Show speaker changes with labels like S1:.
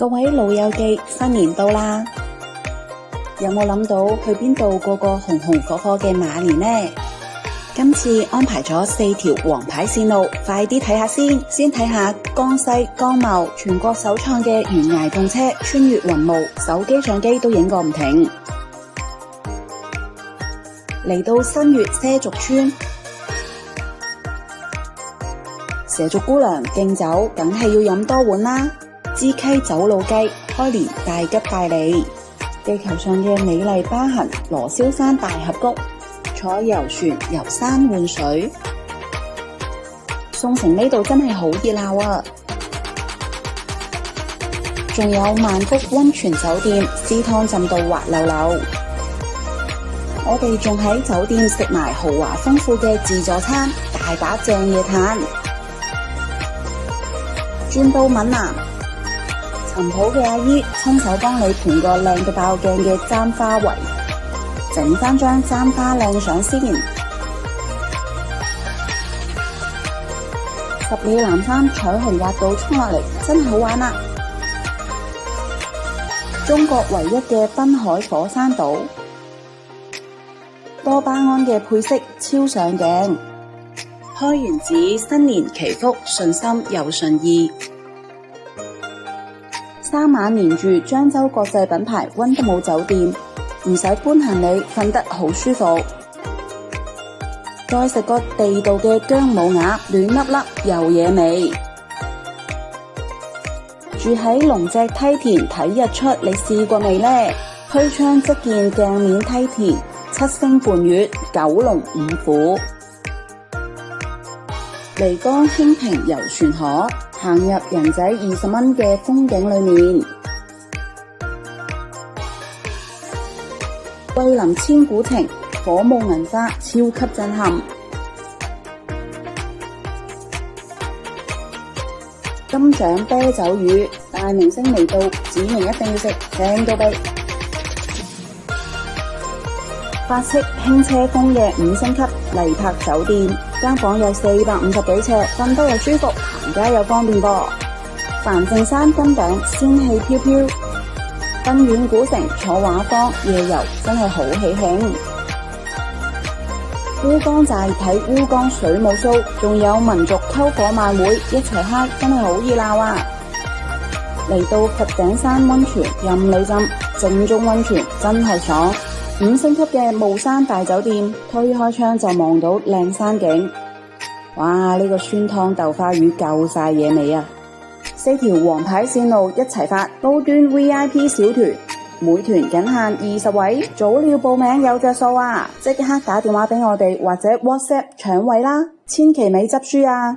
S1: 各位老友記，新年到啦！有冇諗到去邊度過個紅紅火火嘅馬年呢？今次安排咗4條黃牌線路，快啲睇下先。先睇下江西江茂全國首創嘅懸崖動車穿越雲霧，手機相機都影個唔停。嚟到新月畲族村，畲族姑娘敬酒，梗係要飲多碗啦。支溪走路雞，開年大吉大利。地球上嘅美麗疤痕，羅霄山大峽谷，坐遊船遊山玩水。宋城呢度真係好熱鬧啊！仲有萬福溫泉酒店，私湯浸到滑溜溜。我哋仲喺酒店食埋豪華豐富嘅自助餐，大把正嘢嘆。轉到閩南，陳鋪嘅阿姨親手幫你盤個靚到爆鏡嘅簪花圍，整翻張簪花靚相先。十里南山彩虹滑道衝落嚟，真係好玩啊！中國唯一嘅濱海火山島，多巴胺嘅配色超上鏡，開元寺新年祈福，順心又順意。3晚連住漳州國際品牌溫德姆酒店，唔使搬行李，瞓得好舒服。再食個地道嘅姜母鴨，暖粒粒又惹味。住喺龍脊梯田睇日出，你試過未呢？推窗即見鏡面梯田，7星伴月，九龍5虎。漓江興平遊船河，行入人仔20蚊嘅風景裏面。桂林千古情，火舞銀花，超級震撼。金獎啤酒魚，大明星未到，指明一定要食，正到痹。法式輕奢風嘅5星級麗柏酒店，間房有450幾尺，瞓得又舒服，行街又方便噃。梵淨山金頂仙氣飄飄，賓園古城坐畫舫夜遊真係好喜慶。烏江寨睇烏江水舞 show， 仲有民族篝火晚會一齊嗨，真係好熱鬧啊！嚟到佛頂山溫泉任你浸，正宗溫泉真係爽。5星級嘅霧山大酒店，推開窗就望到靚山景。哇！呢個酸湯豆花魚夠晒野味啊！4條黃牌線路一齊發，高端 VIP 小團，每團僅限20位，早鳥報名有着數啊！即刻打電話俾我哋或者 WhatsApp 搶位啦，千祈咪執輸啊！